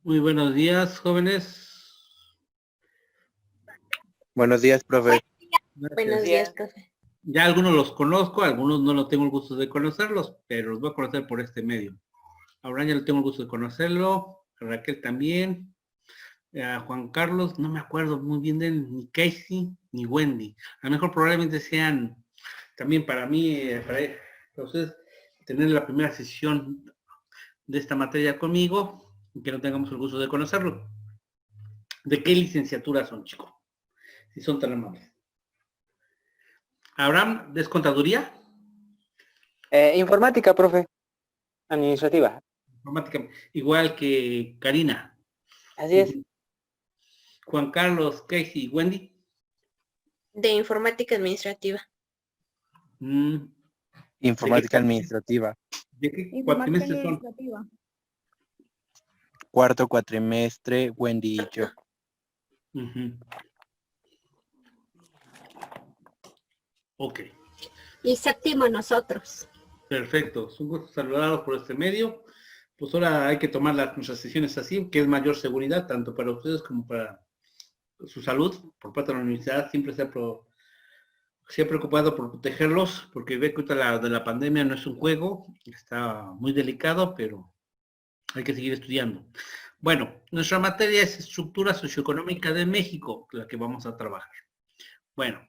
Muy buenos días, jóvenes. Buenos días, profe. Buenos días, profe. Ya algunos los conozco, algunos no lo tengo el gusto de conocerlos, pero los voy a conocer por este medio. Ahora ya no tengo el gusto de conocerlo, a Raquel también, a Juan Carlos, no me acuerdo muy bien de él, ni Casey, ni Wendy. A lo mejor probablemente sean también para mí, para ustedes, tener la primera sesión de esta materia conmigo, y que no tengamos el gusto de conocerlo. ¿De qué licenciatura son, chicos? Si son tan amables. Abraham, ¿es contaduría? Informática, profe. Administrativa. Informática, igual que Karina. Así es. Juan Carlos, Casey y Wendy. De informática administrativa. Informática administrativa. ¿De qué cuatrimestre son? Cuarto cuatrimestre, Wendy y yo. Ok. Y séptimo nosotros. Perfecto. Es un gusto saludarlos por este medio. Pues ahora hay que tomar nuestras sesiones así, que es mayor seguridad, tanto para ustedes como para su salud. Por parte de la universidad siempre se ha preocupado por protegerlos, porque ve que ahorita de la pandemia no es un juego, está muy delicado, pero hay que seguir estudiando. Bueno, nuestra materia es estructura socioeconómica de México, la que vamos a trabajar. Bueno,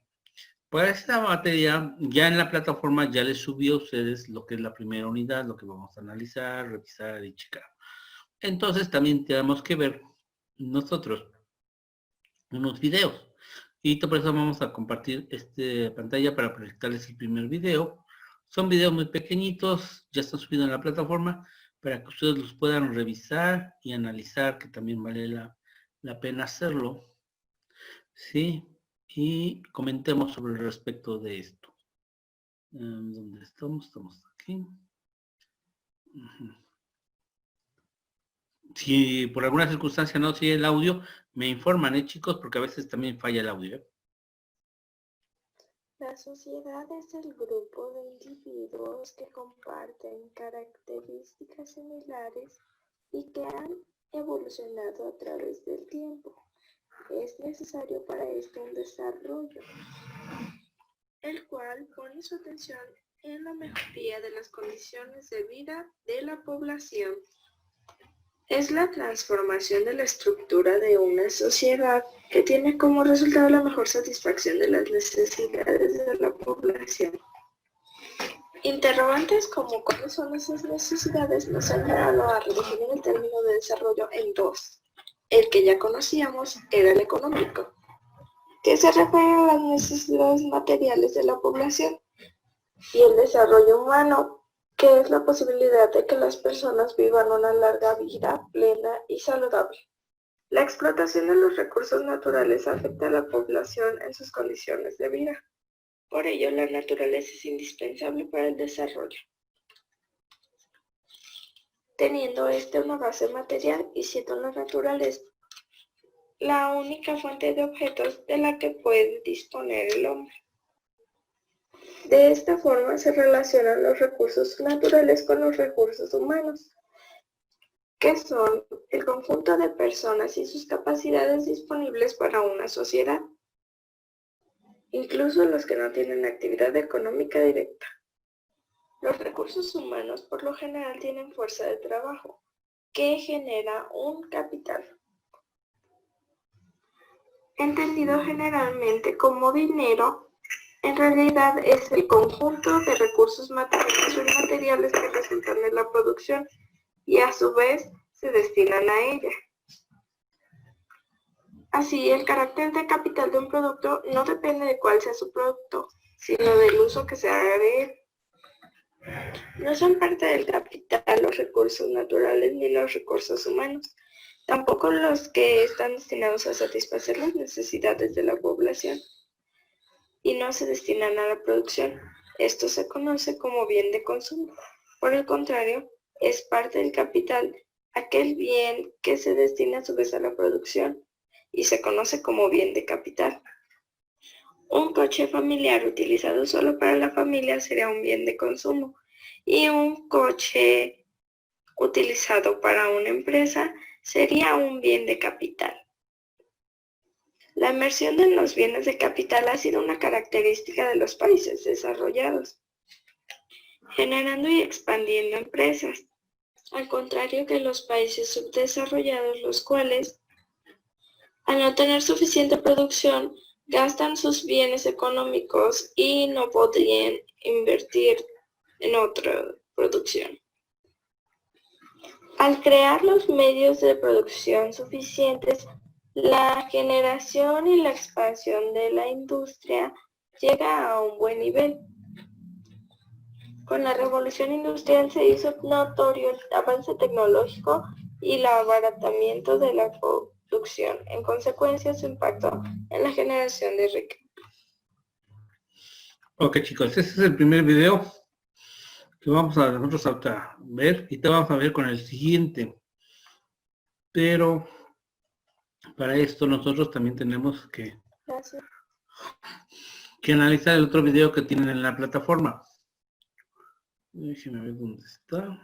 para esta materia, ya en la plataforma ya les subió a ustedes lo que es la primera unidad, lo que vamos a analizar, revisar y checar. Entonces también tenemos que ver nosotros unos videos. Y por eso vamos a compartir esta pantalla para proyectarles el primer video. Son videos muy pequeñitos, ya están subidos en la plataforma para que ustedes los puedan revisar y analizar, que también vale la pena hacerlo. ¿Sí? Y comentemos sobre el respecto de esto. ¿Dónde estamos? Estamos aquí. Si por alguna circunstancia no sigue el audio, me informan, chicos, porque a veces también falla el audio. La sociedad es el grupo de individuos que comparten características similares y que han evolucionado a través del tiempo. Es necesario para esto un desarrollo, el cual pone su atención en la mejoría de las condiciones de vida de la población. Es la transformación de la estructura de una sociedad que tiene como resultado la mejor satisfacción de las necesidades de la población. Interrogantes como cuáles son esas necesidades nos han llevado a redefinir el término de desarrollo en dos. El que ya conocíamos era el económico, que se refiere a las necesidades materiales de la población, y el desarrollo humano, que es la posibilidad de que las personas vivan una larga vida plena y saludable. La explotación de los recursos naturales afecta a la población en sus condiciones de vida. Por ello, la naturaleza es indispensable para el desarrollo, teniendo una base material y siendo la naturaleza la única fuente de objetos de la que puede disponer el hombre. De esta forma se relacionan los recursos naturales con los recursos humanos, que son el conjunto de personas y sus capacidades disponibles para una sociedad, incluso los que no tienen actividad económica directa. Los recursos humanos por lo general tienen fuerza de trabajo, que genera un capital, entendido generalmente como dinero. En realidad es el conjunto de recursos materiales o inmateriales que resultan de la producción y a su vez se destinan a ella. Así, el carácter de capital de un producto no depende de cuál sea su producto, sino del uso que se haga de él. No son parte del capital los recursos naturales ni los recursos humanos, tampoco los que están destinados a satisfacer las necesidades de la población y no se destinan a la producción. Esto se conoce como bien de consumo. Por el contrario, es parte del capital aquel bien que se destina a su vez a la producción y se conoce como bien de capital. Un coche familiar utilizado solo para la familia sería un bien de consumo y un coche utilizado para una empresa sería un bien de capital. La inversión en los bienes de capital ha sido una característica de los países desarrollados, generando y expandiendo empresas, al contrario que los países subdesarrollados, los cuales, al no tener suficiente producción, gastan sus bienes económicos y no podrían invertir en otra producción. Al crear los medios de producción suficientes, la generación y la expansión de la industria llega a un buen nivel. Con la revolución industrial se hizo notorio el avance tecnológico y el abaratamiento de la producción. En consecuencia, su impacto en la generación de riqueza. Ok, chicos, este es el primer video que vamos a nosotros a ver y te vamos a ver con el siguiente. Pero para esto nosotros también tenemos que analizar el otro video que tienen en la plataforma. Déjenme ver dónde está.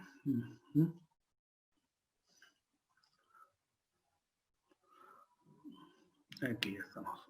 Aquí ya estamos.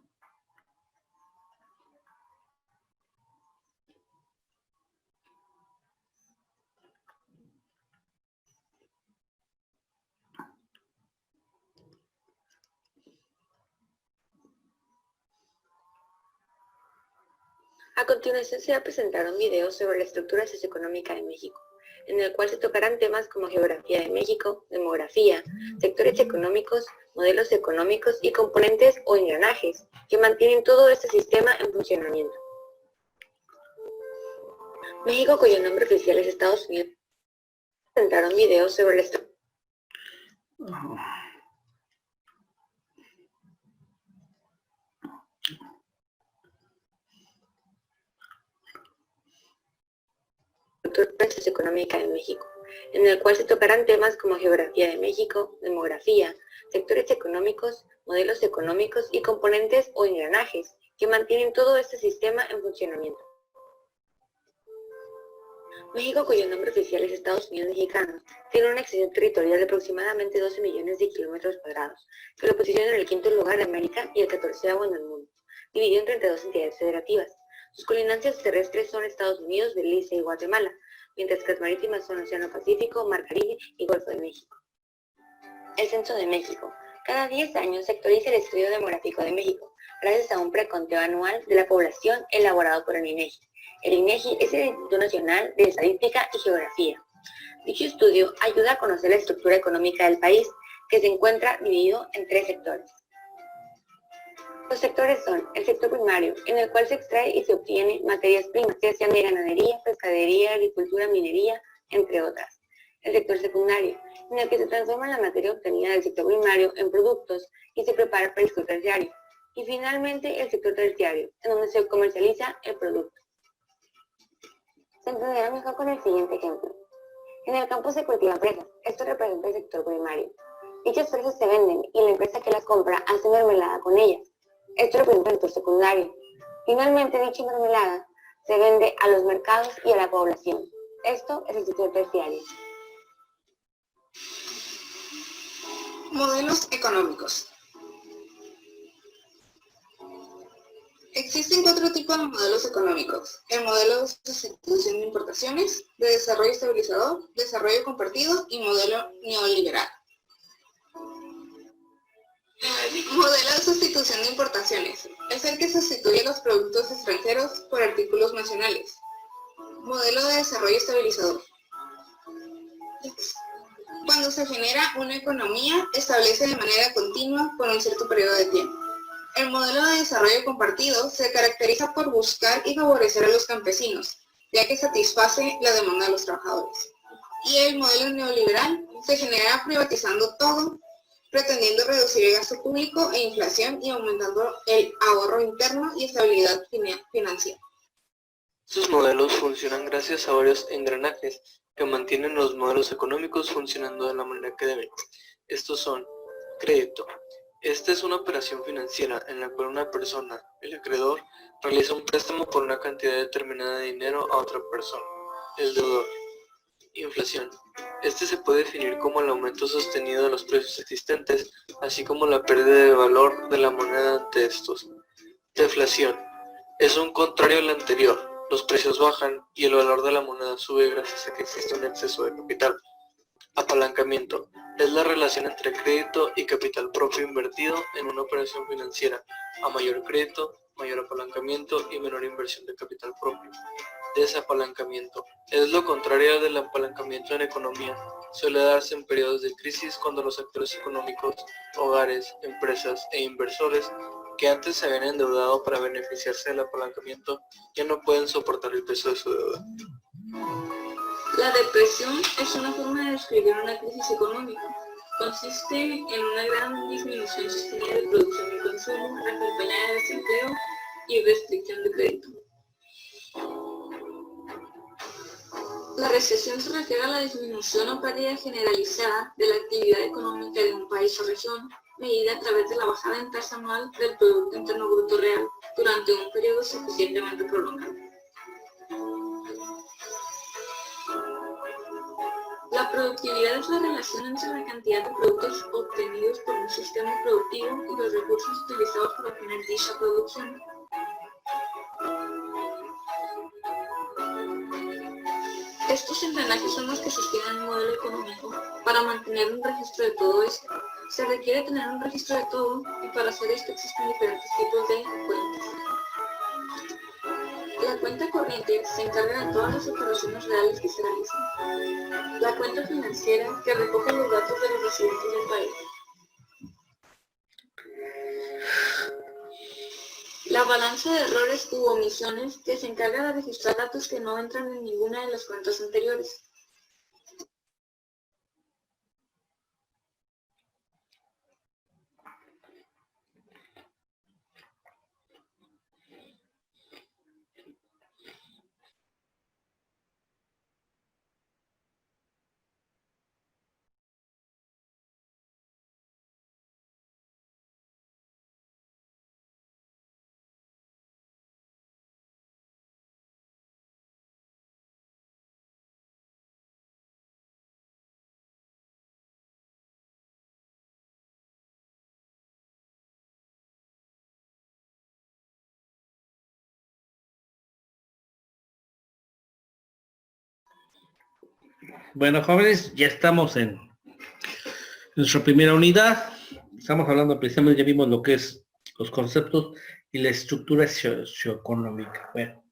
A continuación se va a presentar un video sobre la estructura socioeconómica de México, en el cual se tocarán temas como geografía de México, demografía, sectores económicos, modelos económicos y componentes o engranajes que mantienen todo este sistema en funcionamiento. México, cuyo nombre oficial es Estados Unidos, presentar un video sobre la estructura. Socioeconómica de México, en el cual se tocarán temas como geografía de México, demografía, sectores económicos, modelos económicos y componentes o engranajes que mantienen todo este sistema en funcionamiento. México, cuyo nombre oficial es Estados Unidos Mexicanos, tiene una extensión territorial de aproximadamente 12 millones de kilómetros cuadrados, que lo posiciona en el quinto lugar de América y el 14º en el mundo, dividido en 32 entidades federativas. Sus colindancias terrestres son Estados Unidos, Belice y Guatemala, mientras que las marítimas son Océano Pacífico, Mar Caribe y Golfo de México. El Censo de México. Cada 10 años se actualiza el Estudio Demográfico de México, gracias a un preconteo anual de la población elaborado por el INEGI. El INEGI es el Instituto Nacional de Estadística y Geografía. Dicho estudio ayuda a conocer la estructura económica del país, que se encuentra dividido en 3 sectores. Los sectores son el sector primario, en el cual se extrae y se obtiene materias primas, ya sean de ganadería, pescadería, agricultura, minería, entre otras. El sector secundario, en el que se transforma la materia obtenida del sector primario en productos y se prepara para el sector terciario. Y finalmente el sector terciario, en donde se comercializa el producto. Se entenderá mejor con el siguiente ejemplo. En el campo se cultivan fresas, esto representa el sector primario. Dichas fresas se venden y la empresa que las compra hace mermelada con ellas. Esto representa el sector secundario. Finalmente, dicha mermelada se vende a los mercados y a la población. Esto es el sector terciario. Modelos económicos. Existen 4 tipos de modelos económicos. El modelo de sustitución de importaciones, de desarrollo estabilizador, desarrollo compartido y modelo neoliberal. Modelo de sustitución de importaciones. Es el que sustituye los productos extranjeros por artículos nacionales. Modelo de desarrollo estabilizador. Cuando se genera una economía, establece de manera continua por un cierto periodo de tiempo. El modelo de desarrollo compartido se caracteriza por buscar y favorecer a los campesinos, ya que satisface la demanda de los trabajadores. Y el modelo neoliberal se genera privatizando todo, pretendiendo reducir el gasto público e inflación y aumentando el ahorro interno y estabilidad financiera. Estos modelos funcionan gracias a varios engranajes que mantienen los modelos económicos funcionando de la manera que deben. Estos son: crédito. Esta es una operación financiera en la cual una persona, el acreedor, realiza un préstamo por una cantidad determinada de dinero a otra persona, el deudor. Inflación. Este se puede definir como el aumento sostenido de los precios existentes, así como la pérdida de valor de la moneda ante estos. Deflación. Es un contrario al anterior. Los precios bajan y el valor de la moneda sube gracias a que existe un exceso de capital. Apalancamiento. Es la relación entre crédito y capital propio invertido en una operación financiera. A mayor crédito, mayor apalancamiento y menor inversión de capital propio. Desapalancamiento. Es lo contrario del apalancamiento en economía. Suele darse en periodos de crisis cuando los actores económicos, hogares, empresas e inversores que antes se habían endeudado para beneficiarse del apalancamiento ya no pueden soportar el peso de su deuda. La depresión es una forma de describir una crisis económica. Consiste en una gran disminución sostenida de producción y consumo, acompañada de desempleo y restricción de crédito. La recesión se refiere a la disminución o pérdida generalizada de la actividad económica de un país o región, medida a través de la bajada en tasa anual del Producto Interno Bruto Real durante un periodo suficientemente prolongado. La productividad es la relación entre la cantidad de productos obtenidos por un sistema productivo y los recursos utilizados para obtener dicha producción. Estos engranajes son los que sostienen el modelo económico. Para mantener un registro de todo esto, se requiere tener un registro de todo, y para hacer esto existen diferentes tipos de cuentas. La cuenta corriente se encarga de todas las operaciones reales que se realizan. La cuenta financiera, que recoge los datos de los residentes del país. La balanza de errores u omisiones, que se encarga de registrar datos que no entran en ninguna de las cuentas anteriores. Bueno, jóvenes, ya estamos en nuestra primera unidad. Estamos hablando precisamente, ya vimos lo que es los conceptos y la estructura socioeconómica. Bueno,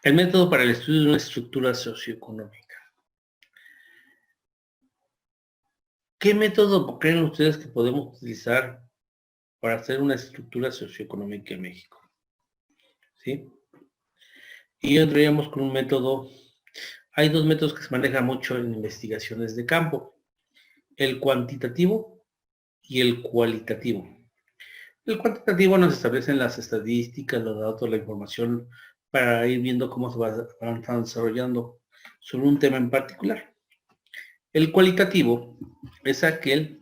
el método para el estudio de una estructura socioeconómica. ¿Qué método creen ustedes que podemos utilizar para hacer una estructura socioeconómica en México? ¿Sí? Y entraríamos con un método. Hay dos métodos que se manejan mucho en investigaciones de campo: el cuantitativo y el cualitativo. El cuantitativo nos establece las estadísticas, los datos, la información para ir viendo cómo se van desarrollando sobre un tema en particular. El cualitativo es aquel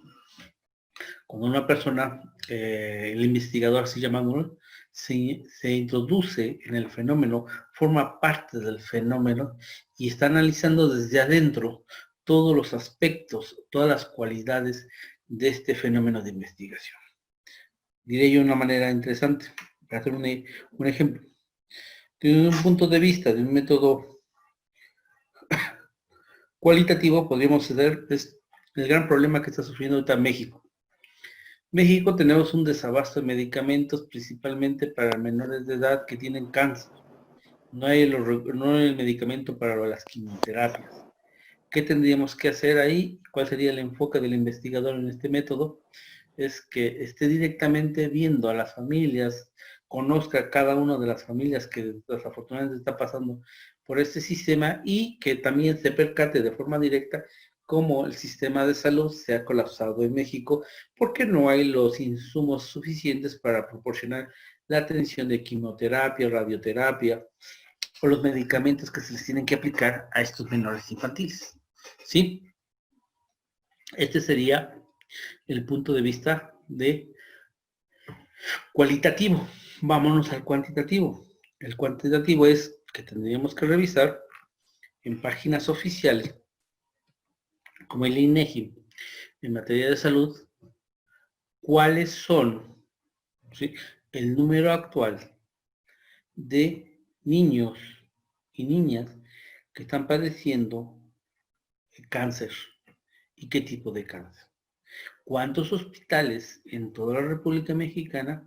cuando una persona, el investigador así llamándolo, se introduce en el fenómeno, forma parte del fenómeno y está analizando desde adentro todos los aspectos, todas las cualidades de este fenómeno de investigación. Diré yo de una manera interesante, para hacer un ejemplo. Desde un punto de vista de un método cualitativo, podríamos ver el gran problema que está sufriendo ahorita México. México tenemos un desabasto de medicamentos, principalmente para menores de edad que tienen cáncer. No hay el medicamento para las quimioterapias. ¿Qué tendríamos que hacer ahí? ¿Cuál sería el enfoque del investigador en este método? Es que esté directamente viendo a las familias, conozca a cada una de las familias que desafortunadamente está pasando por este sistema y que también se percate de forma directa cómo el sistema de salud se ha colapsado en México porque no hay los insumos suficientes para proporcionar la atención de quimioterapia, radioterapia o los medicamentos que se les tienen que aplicar a estos menores infantiles. ¿Sí? Este sería el punto de vista de cualitativo. Vámonos al cuantitativo. El cuantitativo es que tendríamos que revisar en páginas oficiales, como el INEGI, en materia de salud, cuáles son, ¿sí?, el número actual de niños y niñas que están padeciendo cáncer y qué tipo de cáncer. ¿Cuántos hospitales en toda la República Mexicana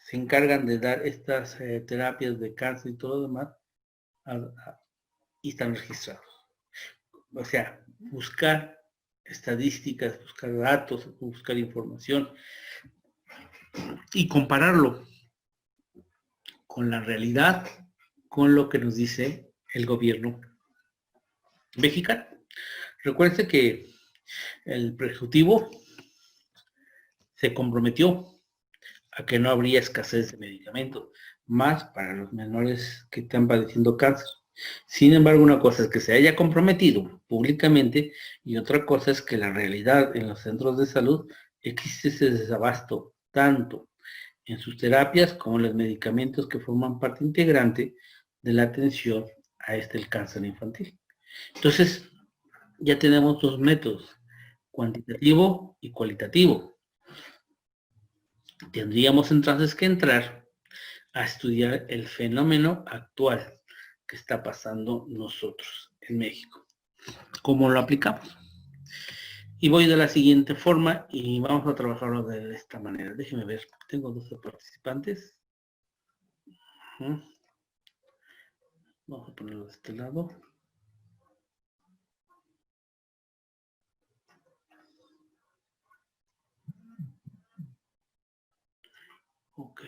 se encargan de dar estas terapias de cáncer y todo lo demás y están registrados? O sea, buscar estadísticas, buscar datos, buscar información y compararlo con la realidad, con lo que nos dice el gobierno mexicano. Recuerden que el Ejecutivo se comprometió a que no habría escasez de medicamentos, más para los menores que están padeciendo cáncer. Sin embargo, una cosa es que se haya comprometido públicamente y otra cosa es que la realidad en los centros de salud existe ese desabasto, tanto en sus terapias como en los medicamentos que forman parte integrante de la atención a el cáncer infantil. Entonces, ya tenemos dos métodos, cuantitativo y cualitativo. Tendríamos entonces que entrar a estudiar el fenómeno actual que está pasando nosotros en México. ¿Cómo lo aplicamos? Y voy de la siguiente forma y vamos a trabajarlo de esta manera. Déjenme ver, tengo 12 participantes. Vamos a ponerlo de este lado. Ok.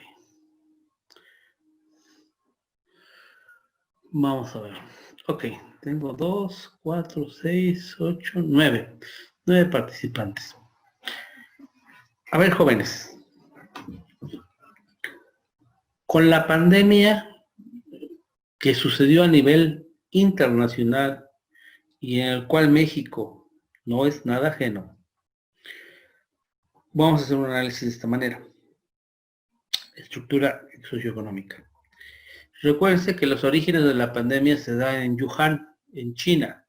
Vamos a ver. Ok, tengo 2, 4, 6, 8, 9. 9 participantes. A ver, jóvenes. Con la pandemia que sucedió a nivel internacional y en el cual México no es nada ajeno, vamos a hacer un análisis de esta manera. Estructura socioeconómica. Recuérdense que los orígenes de la pandemia se dan en Wuhan, en China.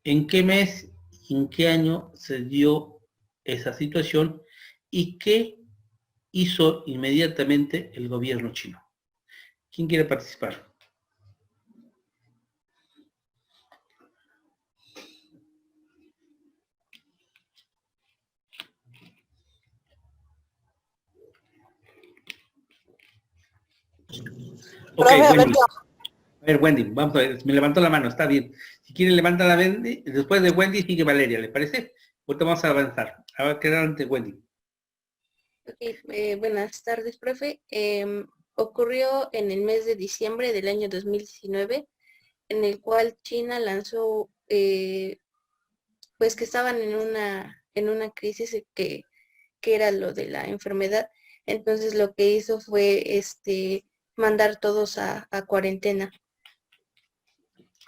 ¿En qué mes y en qué año se dio esa situación y qué hizo inmediatamente el gobierno chino? ¿Quién quiere participar? Ok, Wendy. A ver, Wendy, vamos a ver, me levantó la mano, está bien. Si quiere levanta la Wendy, después de Wendy sigue Valeria, ¿le parece? Ahorita vamos a avanzar. A ver, quedar ante Wendy. Okay, buenas tardes, profe. Ocurrió en el mes de diciembre del año 2019, en el cual China lanzó, pues que estaban en una crisis que era lo de la enfermedad. Entonces lo que hizo fue mandar todos a cuarentena.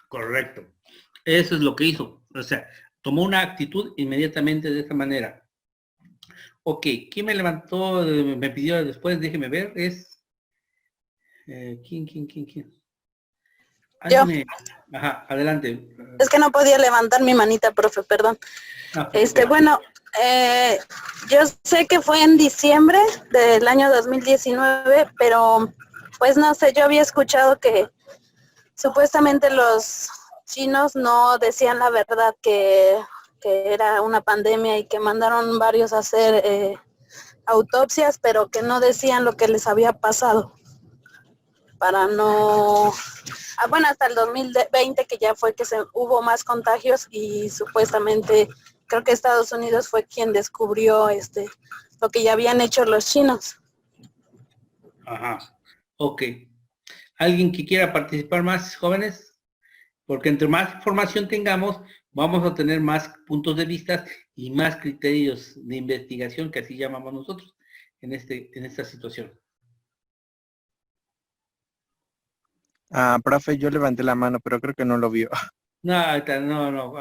Correcto. Eso es lo que hizo. O sea, tomó una actitud inmediatamente de esa manera. Ok, ¿quién me levantó, me pidió después? Déjeme ver, es... ¿Quién? Yo. Ajá, adelante. Es que no podía levantar mi manita, profe, perdón. Bueno, yo sé que fue en diciembre del año 2019, pero pues no sé, yo había escuchado que supuestamente los chinos no decían la verdad, que era una pandemia y que mandaron varios a hacer autopsias, pero que no decían lo que les había pasado. Para no... bueno, hasta el 2020 que ya fue que hubo más contagios y supuestamente creo que Estados Unidos fue quien descubrió lo que ya habían hecho los chinos. Ajá, ok. ¿Alguien que quiera participar más, jóvenes? Porque entre más información tengamos, vamos a tener más puntos de vista y más criterios de investigación, que así llamamos nosotros, en esta situación. Profe, yo levanté la mano, pero creo que no lo vio. No.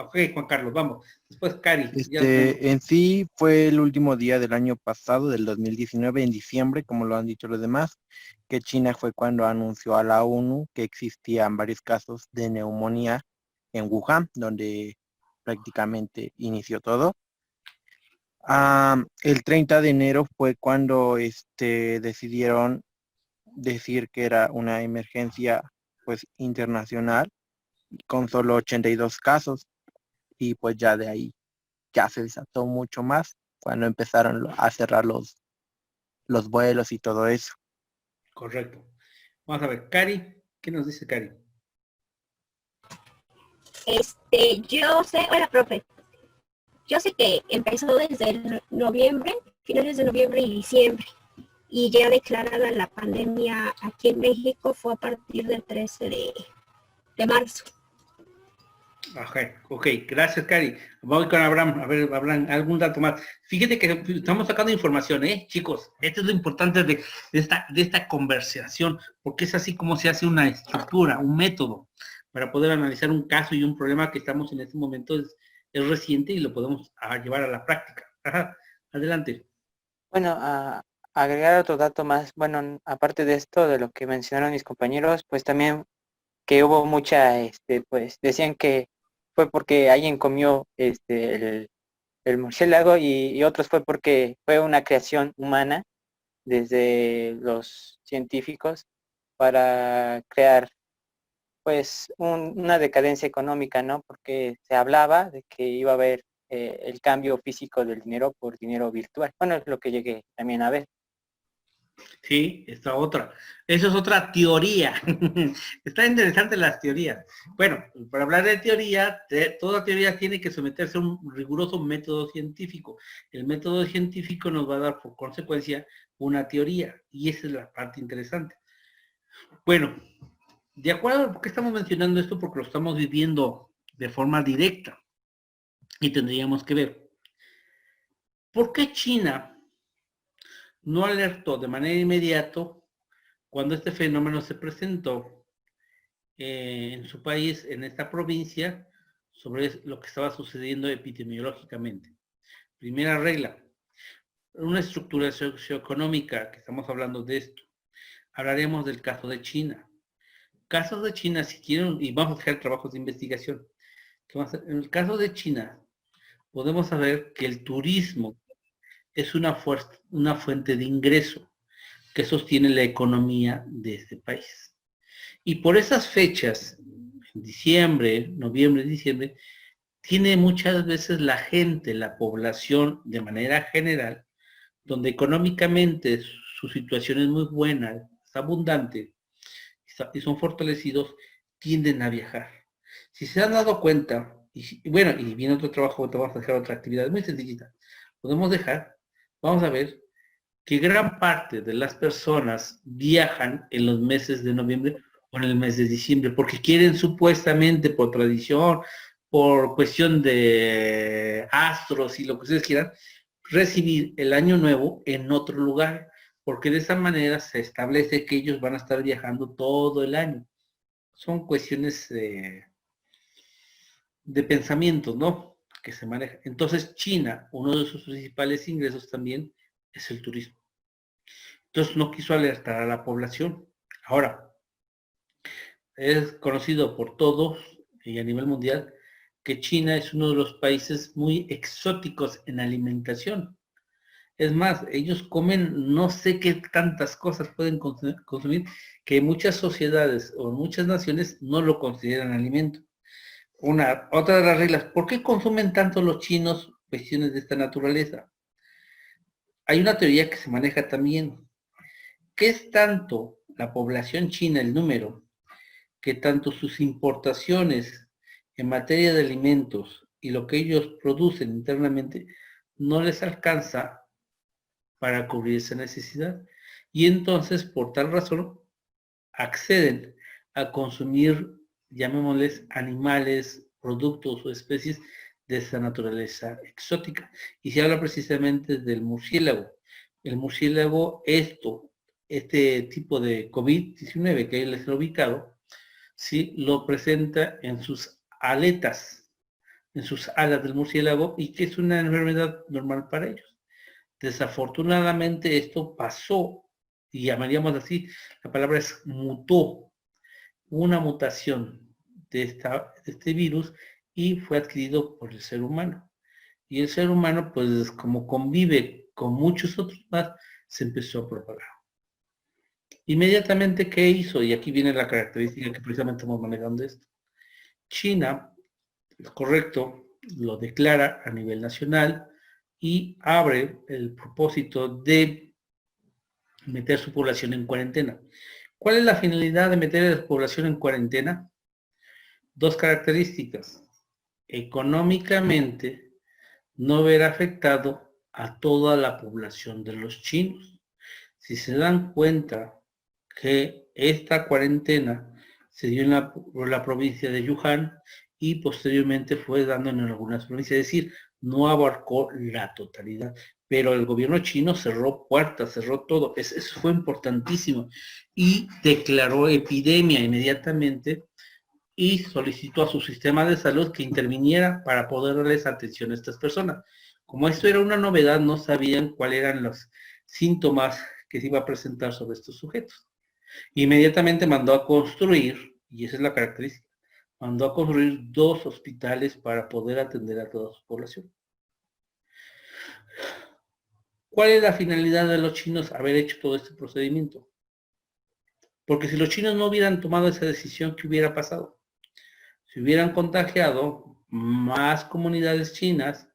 Ok, Juan Carlos, vamos. Después, Cari. En sí fue el último día del año pasado, del 2019, en diciembre, como lo han dicho los demás, que China fue cuando anunció a la ONU que existían varios casos de neumonía en Wuhan, donde prácticamente inició todo. El 30 de enero fue cuando decidieron decir que era una emergencia pues internacional con solo 82 casos, y pues ya de ahí ya se desató mucho más cuando empezaron a cerrar los vuelos y todo eso. Correcto. Vamos a ver, Cari, ¿qué nos dice Cari? Yo sé, hola, profe. Yo sé que empezó desde el noviembre, finales de noviembre y diciembre, y ya declarada la pandemia aquí en México fue a partir del 13 de marzo. Ok, gracias, Cari. Voy con Abraham, a ver, Abraham, algún dato más. Fíjate que estamos sacando información, chicos. Esto es lo importante de esta conversación, porque es así como se hace una estructura, un método, para poder analizar un caso y un problema que estamos en este momento es reciente y lo podemos llevar a la práctica. Ajá, adelante. Bueno, a agregar otro dato más, bueno, aparte de esto, de lo que mencionaron mis compañeros, pues también que hubo mucha, pues decían que fue porque alguien comió el murciélago y otros fue porque fue una creación humana desde los científicos para crear pues una decadencia económica, ¿no? Porque se hablaba de que iba a haber el cambio físico del dinero por dinero virtual. Bueno, es lo que llegué también a ver. Sí, esta otra. Eso es otra teoría. Está interesante las teorías. Bueno, para hablar de teoría, toda teoría tiene que someterse a un riguroso método científico. El método científico nos va a dar por consecuencia una teoría, y esa es la parte interesante. Bueno, de acuerdo a por qué estamos mencionando esto, porque lo estamos viviendo de forma directa y tendríamos que ver por qué China no alertó de manera inmediata cuando este fenómeno se presentó en su país, en esta provincia, sobre lo que estaba sucediendo epidemiológicamente. Primera regla, una estructura socioeconómica, que estamos hablando de esto. Hablaremos del caso de China. Casos de China, si quieren, y vamos a hacer trabajos de investigación. En el caso de China, podemos saber que el turismo es una fuente de ingreso que sostiene la economía de este país. Y por esas fechas, en diciembre, noviembre, diciembre, tiene muchas veces la gente, la población, de manera general, donde económicamente su situación es muy buena, es abundante, y son fortalecidos, tienden a viajar. Si se han dado cuenta, y viene otro trabajo, te vamos a dejar otra actividad muy sencillita, vamos a ver que gran parte de las personas viajan en los meses de noviembre o en el mes de diciembre, porque quieren supuestamente, por tradición, por cuestión de astros y lo que ustedes quieran, recibir el año nuevo en otro lugar, porque de esa manera se establece que ellos van a estar viajando todo el año. Son cuestiones de pensamientos, ¿no? Que se maneja. Entonces, China, uno de sus principales ingresos también es el turismo. Entonces, no quiso alertar a la población. Ahora, es conocido por todos y a nivel mundial que China es uno de los países muy exóticos en alimentación. Es más, ellos comen no sé qué tantas cosas pueden consumir que muchas sociedades o muchas naciones no lo consideran alimento. Otra de las reglas, ¿por qué consumen tanto los chinos cuestiones de esta naturaleza? Hay una teoría que se maneja también, que es tanto la población china, el número, que tanto sus importaciones en materia de alimentos y lo que ellos producen internamente no les alcanza para cubrir esa necesidad. Y entonces, por tal razón, acceden a consumir, llamémosles, animales, productos o especies de esa naturaleza exótica. Y se habla precisamente del murciélago. El murciélago, este tipo de COVID-19 que les he ubicado, ¿sí? Lo presenta en sus aletas, en sus alas del murciélago, y que es una enfermedad normal para ellos. Desafortunadamente esto pasó, y llamaríamos así, la palabra es mutó, una mutación de este virus y fue adquirido por el ser humano. Y el ser humano, pues como convive con muchos otros más, se empezó a propagar. Inmediatamente, ¿qué hizo? Y aquí viene la característica que precisamente estamos manejando esto. China, es correcto, lo declara a nivel nacional y abre el propósito de meter su población en cuarentena. ¿Cuál es la finalidad de meter a la población en cuarentena? Dos características. Económicamente, no ver afectado a toda la población de los chinos. Si se dan cuenta que esta cuarentena se dio en la provincia de Wuhan y posteriormente fue dando en algunas provincias, es decir, no abarcó la totalidad, pero el gobierno chino cerró puertas, cerró todo, eso fue importantísimo y declaró epidemia inmediatamente y solicitó a su sistema de salud que interviniera para poder darles atención a estas personas. Como esto era una novedad, no sabían cuáles eran los síntomas que se iba a presentar sobre estos sujetos. Inmediatamente mandó a construir, y esa es la característica, mandó a construir 2 hospitales para poder atender a toda su población. ¿Cuál es la finalidad de los chinos haber hecho todo este procedimiento? Porque si los chinos no hubieran tomado esa decisión, ¿qué hubiera pasado? Si hubieran contagiado más comunidades chinas,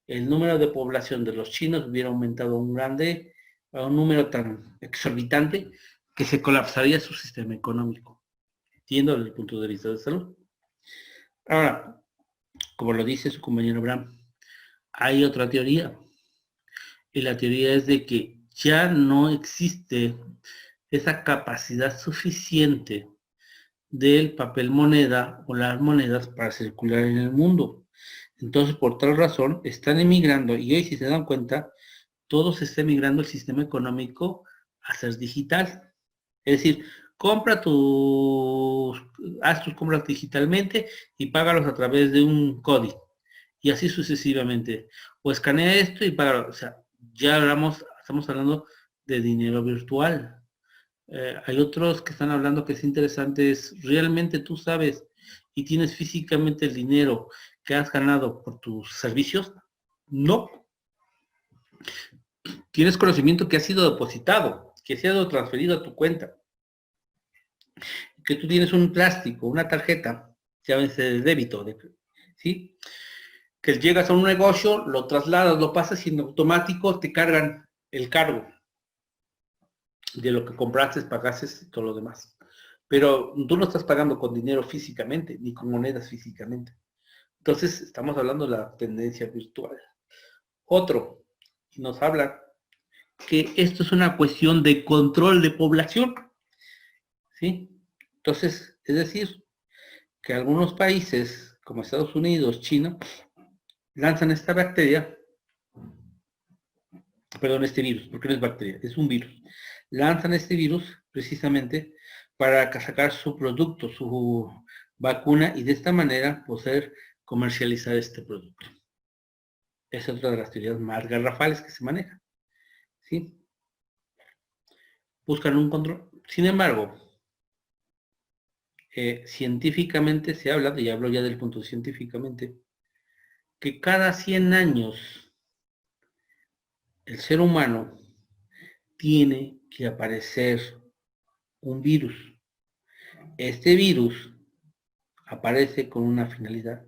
el número de población de los chinos hubiera aumentado a un número tan exorbitante que se colapsaría su sistema económico, viendo desde el punto de vista de salud. Ahora, como lo dice su compañero Abraham, hay otra teoría. Y la teoría es de que ya no existe esa capacidad suficiente del papel moneda o las monedas para circular en el mundo. Entonces, por tal razón, están emigrando, y hoy si se dan cuenta, todo se está emigrando el sistema económico a ser digital. Es decir, haz tus compras digitalmente y págalos a través de un código. Y así sucesivamente. O escanea esto y págalo. O sea, ya estamos hablando de dinero virtual. Hay otros que están hablando que es interesante, es realmente tú sabes y tienes físicamente el dinero que has ganado por tus servicios. No. Tienes conocimiento que ha sido depositado, que se ha sido transferido a tu cuenta. Que tú tienes un plástico, una tarjeta, llámese de débito, ¿sí? Que llegas a un negocio, lo trasladas, lo pasas y en automático te cargan el cargo de lo que compraste, pagaste y todo lo demás. Pero tú no estás pagando con dinero físicamente, ni con monedas físicamente. Entonces, estamos hablando de la tendencia virtual. Otro, nos habla que esto es una cuestión de control de población. ¿Sí? Entonces, es decir, que algunos países, como Estados Unidos, China, lanzan esta bacteria, perdón, este virus, porque no es bacteria, es un virus. Lanzan este virus precisamente para sacar su producto, su vacuna, y de esta manera poder comercializar este producto. Es otra de las teorías más garrafales que se manejan. ¿Sí? Buscan un control. Sin embargo, científicamente se habla, y hablo ya del punto científicamente, que cada 100 años el ser humano tiene que aparecer un virus. Este virus aparece con una finalidad.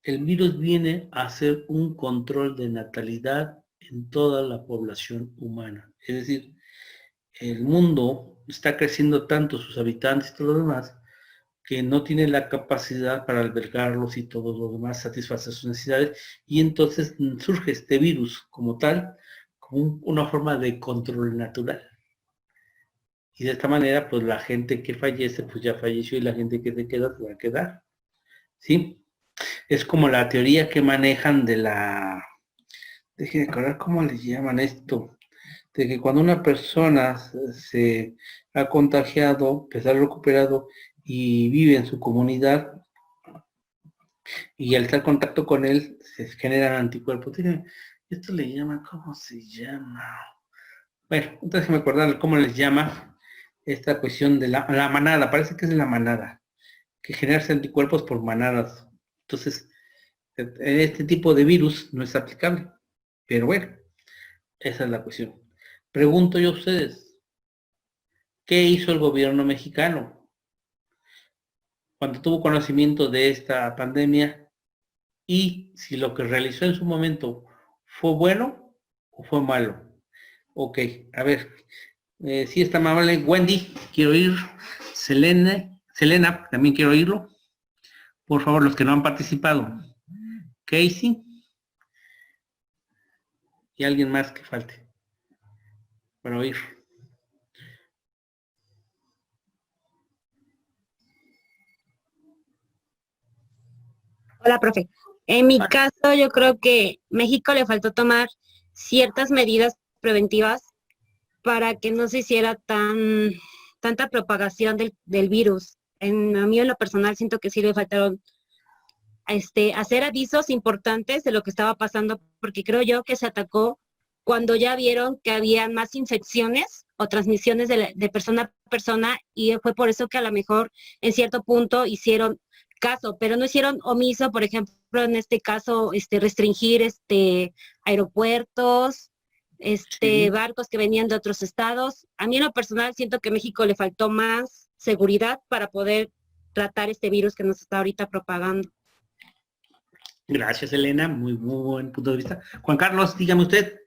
El virus viene a hacer un control de natalidad en toda la población humana. Es decir, el mundo está creciendo tanto, sus habitantes y todo lo demás, que no tiene la capacidad para albergarlos y todo lo demás, satisfacer sus necesidades, y entonces surge este virus como tal, como una forma de control natural. Y de esta manera, pues la gente que fallece, pues ya falleció, y la gente que se queda, se va a quedar. ¿Sí? Es como la teoría que manejan de la... Déjenme recordar cómo les llaman esto. De que cuando una persona se ha contagiado, pues ha recuperado y vive en su comunidad, y al estar en contacto con él, se generan anticuerpos. Esto le llaman, ¿cómo se llama? Bueno, entonces me acordar cómo les llama esta cuestión de la manada, parece que es la manada, que generarse anticuerpos por manadas. Entonces, en este tipo de virus no es aplicable. Pero bueno, esa es la cuestión. Pregunto yo a ustedes, ¿qué hizo el gobierno mexicano cuando tuvo conocimiento de esta pandemia? Y si lo que realizó en su momento fue bueno o fue malo. Ok, a ver, sí está amable. Wendy, quiero oír. Selena, también quiero oírlo. Por favor, los que no han participado. Casey. Y alguien más que falte para oír. Hola, profe. En mi caso, yo creo que México le faltó tomar ciertas medidas preventivas para que no se hiciera tanta propagación del virus. A mí en lo personal siento que sí le faltaron hacer avisos importantes de lo que estaba pasando, porque creo yo que se atacó cuando ya vieron que había más infecciones o transmisiones de persona a persona, y fue por eso que a lo mejor en cierto punto hicieron caso, pero no hicieron omiso, por ejemplo, en este caso, restringir aeropuertos, Sí. barcos que venían de otros estados. A mí en lo personal siento que a México le faltó más seguridad para poder tratar este virus que nos está ahorita propagando. Gracias, Elena. Muy buen punto de vista. Juan Carlos, dígame usted.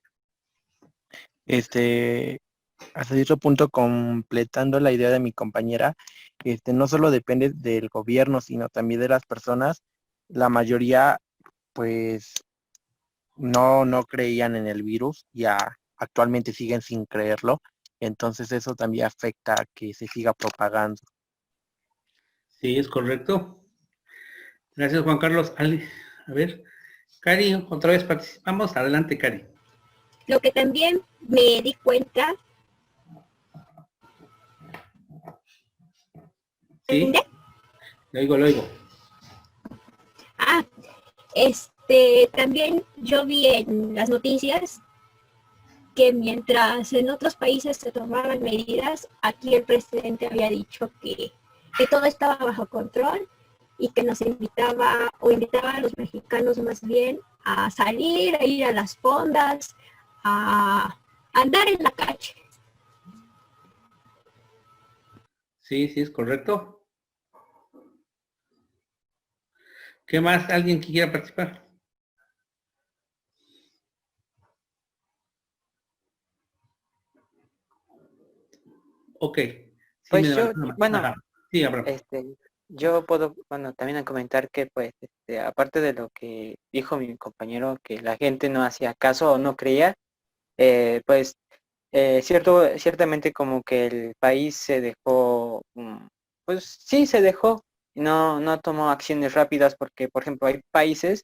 Hasta cierto punto, completando la idea de mi compañera, no solo depende del gobierno, sino también de las personas. La mayoría, pues, no creían en el virus, ya actualmente siguen sin creerlo. Entonces eso también afecta a que se siga propagando. Sí, es correcto. Gracias, Juan Carlos. A ver, Cari, otra vez participamos. Adelante, Cari. Lo que también me di cuenta. Sí, lo oigo. También yo vi en las noticias que mientras en otros países se tomaban medidas, aquí el presidente había dicho que todo estaba bajo control y que nos invitaba a los mexicanos más bien a salir, a ir a las fondas, a andar en la calle. Sí, es correcto. ¿Qué más? ¿Alguien que quiera participar? Ok. Sí, pues yo, bueno, sí, Abraham. Yo puedo, también comentar que, pues, aparte de lo que dijo mi compañero, que la gente no hacía caso o no creía, pues, ciertamente como que el país se dejó, pues sí, se dejó, no tomó acciones rápidas porque, por ejemplo, hay países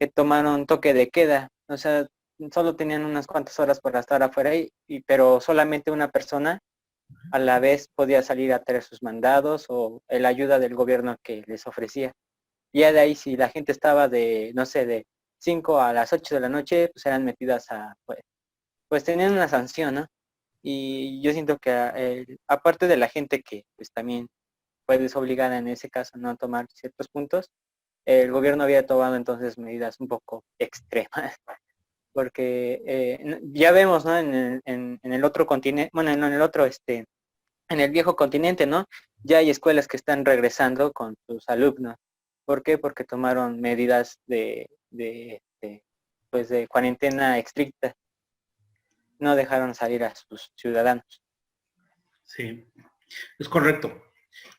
que tomaron toque de queda, o sea, solo tenían unas cuantas horas para estar afuera, pero solamente una persona a la vez podía salir a traer sus mandados o la ayuda del gobierno que les ofrecía. Ya de ahí, si la gente estaba de 5 a las 8 de la noche, pues eran metidas pues tenían una sanción, ¿no? Y yo siento que aparte de la gente que pues también fue desobligada en ese caso no tomar ciertos puntos, el gobierno había tomado entonces medidas un poco extremas, porque ya vemos, ¿no? En el otro continente, bueno, en el otro, en el viejo continente, ¿no? Ya hay escuelas que están regresando con sus alumnos. ¿Por qué? Porque tomaron medidas de cuarentena estricta. No dejaron salir a sus ciudadanos. Sí, es correcto.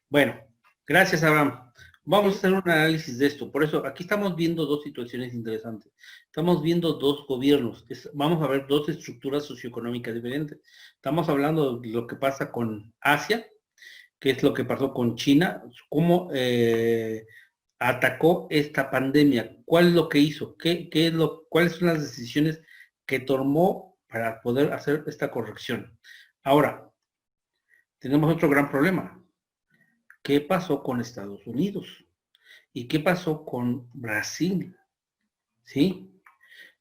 Bueno, gracias, Abraham. Vamos a hacer un análisis de esto. Por eso, aquí estamos viendo dos situaciones interesantes. Estamos viendo dos gobiernos. Vamos a ver dos estructuras socioeconómicas diferentes. Estamos hablando de lo que pasa con Asia, que es lo que pasó con China, cómo atacó esta pandemia, cuál es lo que hizo, cuáles son las decisiones que tomó para poder hacer esta corrección. Ahora, tenemos otro gran problema. ¿Qué pasó con Estados Unidos? ¿Y qué pasó con Brasil? ¿Sí?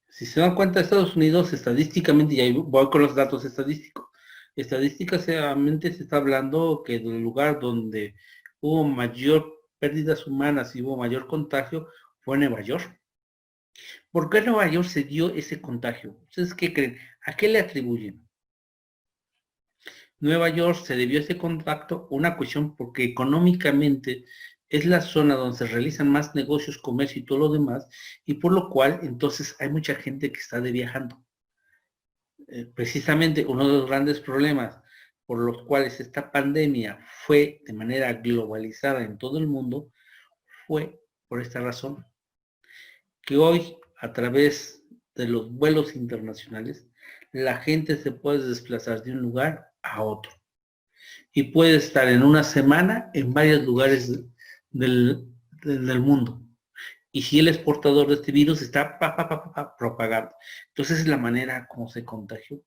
Si se dan cuenta, Estados Unidos estadísticamente, y ahí voy con los datos estadísticos, estadísticamente se está hablando que del lugar donde hubo mayor pérdidas humanas y hubo mayor contagio fue en Nueva York. ¿Por qué en Nueva York se dio ese contagio? ¿Ustedes qué creen? ¿A qué le atribuyen? Nueva York se debió a ese contacto una cuestión porque económicamente es la zona donde se realizan más negocios, comercio y todo lo demás, y por lo cual entonces hay mucha gente que está de viajando. Precisamente uno de los grandes problemas por los cuales esta pandemia fue de manera globalizada en todo el mundo fue por esta razón, que hoy a través de los vuelos internacionales la gente se puede desplazar de un lugar a otro y puede estar en una semana en varios lugares del mundo. Y si él es portador de este virus, está propagando. Entonces es la manera como se contagió.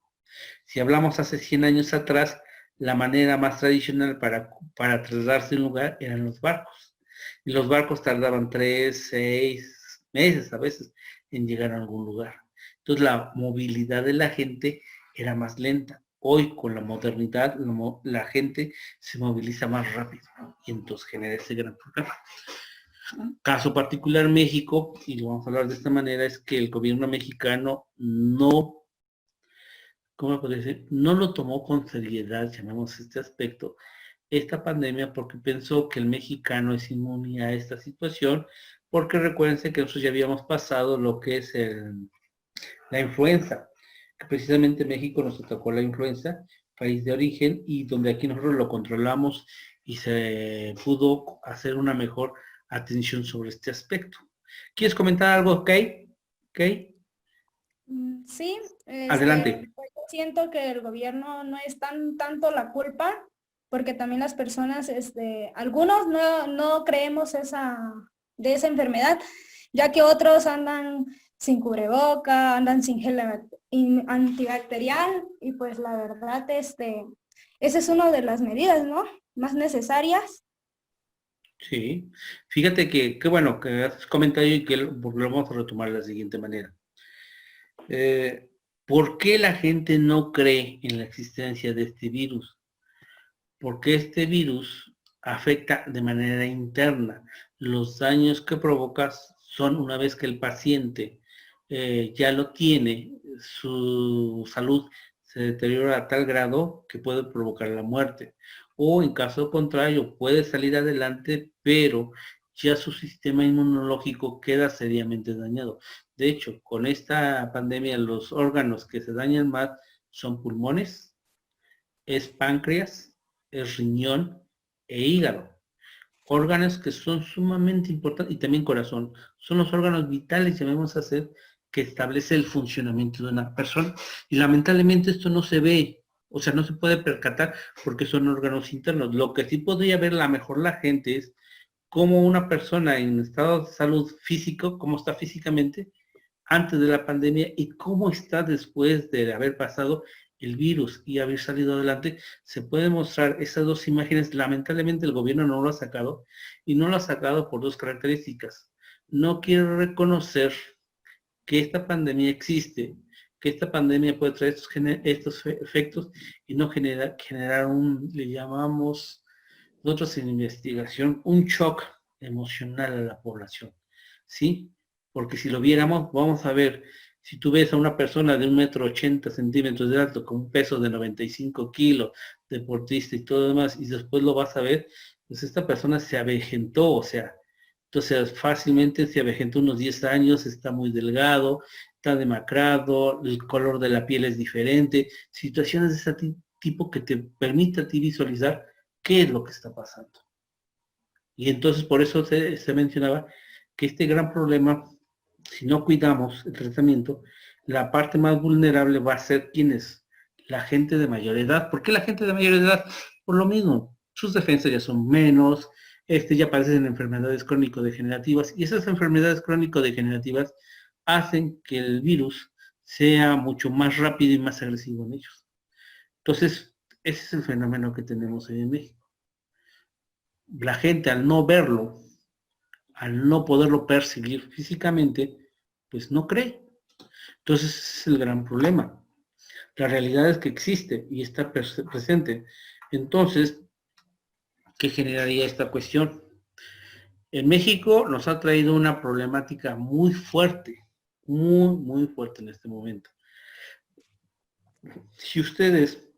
Si hablamos hace 100 años atrás, la manera más tradicional para trasladarse de un lugar eran los barcos. Y los barcos tardaban 3, 6 meses a veces en llegar a algún lugar. Entonces la movilidad de la gente era más lenta. Hoy con la modernidad la gente se moviliza más rápido y entonces genera ese gran problema. Caso particular México, y lo vamos a hablar de esta manera, es que el gobierno mexicano no, ¿cómo puede decir? No lo tomó con seriedad, llamemos este aspecto, esta pandemia, porque pensó que el mexicano es inmune a esta situación, porque recuérdense que nosotros ya habíamos pasado lo que es la influenza, que precisamente México nos atacó la influenza, país de origen, y donde aquí nosotros lo controlamos y se pudo hacer una mejor atención sobre este aspecto. ¿Quieres comentar algo, Kay? ¿Kay? Sí, Adelante. Pues yo siento que el gobierno no es tanto la culpa, porque también las personas, algunos no creemos de esa enfermedad, ya que otros andan sin cubreboca, andan sin gel antibacterial, y pues la verdad, esa es una de las medidas, ¿no?, más necesarias. Sí, fíjate que qué bueno que haces comentario y que lo vamos a retomar de la siguiente manera. ¿Por qué la gente no cree en la existencia de este virus? Porque este virus afecta de manera interna. Los daños que provocas son una vez que el paciente ya lo tiene, su salud se deteriora a tal grado que puede provocar la muerte. O en caso contrario, puede salir adelante, pero ya su sistema inmunológico queda seriamente dañado. De hecho, con esta pandemia, los órganos que se dañan más son pulmones, es páncreas, es riñón e hígado. Órganos que son sumamente importantes, y también corazón. Son los órganos vitales, llamemos a ser, que establece el funcionamiento de una persona. Y lamentablemente esto no se ve, o sea, no se puede percatar porque son órganos internos. Lo que sí podría ver mejor la gente es cómo una persona en estado de salud físico, cómo está físicamente antes de la pandemia y cómo está después de haber pasado el virus y haber salido adelante. Se puede mostrar esas dos imágenes. Lamentablemente el gobierno no lo ha sacado, y no lo ha sacado por dos características. No quiere reconocer que esta pandemia existe, que esta pandemia puede traer estos efectos y no generar le llamamos nosotros en investigación, un shock emocional a la población, ¿sí? Porque si lo viéramos, vamos a ver, si tú ves a una persona de 1,80 m de alto, con un peso de 95 kilos, deportista y todo lo demás, y después lo vas a ver, pues esta persona se avejentó, o sea, entonces fácilmente se avejentó unos 10 años, está muy delgado, está demacrado, el color de la piel es diferente, situaciones de ese tipo que te permite a ti visualizar qué es lo que está pasando. Y entonces por eso se mencionaba que este gran problema, si no cuidamos el tratamiento, la parte más vulnerable va a ser ¿quién es? La gente de mayor edad. ¿Por qué la gente de mayor edad? Por lo mismo, sus defensas ya son menos, ya padecen enfermedades crónico-degenerativas, y esas enfermedades crónico-degenerativas hacen que el virus sea mucho más rápido y más agresivo en ellos. Entonces, ese es el fenómeno que tenemos hoy en México. La gente, al no verlo, al no poderlo percibir físicamente, pues no cree. Entonces, ese es el gran problema. La realidad es que existe y está presente. Entonces, ¿qué generaría esta cuestión? En México nos ha traído una problemática muy fuerte, muy fuerte en este momento. Si ustedes,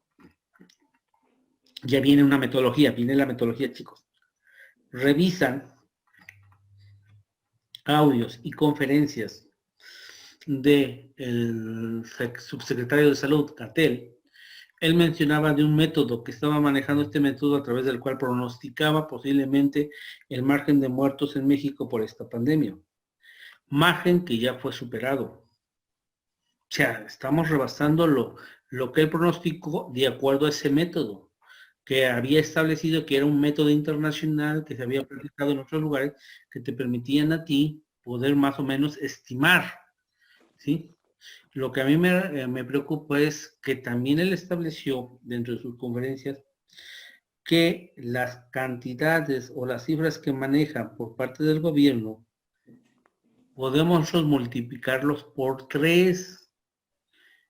ya viene una metodología, viene la metodología, chicos, revisan audios y conferencias del subsecretario de Salud, Gatell, él mencionaba de un método que estaba manejando este método a través del cual pronosticaba posiblemente el margen de muertos en México por esta pandemia. Margen que ya fue superado. O sea, estamos rebasando lo que él pronosticó de acuerdo a ese método, que había establecido que era un método internacional que se había practicado en otros lugares que te permitían a ti poder más o menos estimar, ¿sí? Lo que a mí me preocupa es que también él estableció dentro de sus conferencias que las cantidades o las cifras que maneja por parte del gobierno podemos nosotros multiplicarlos por 3.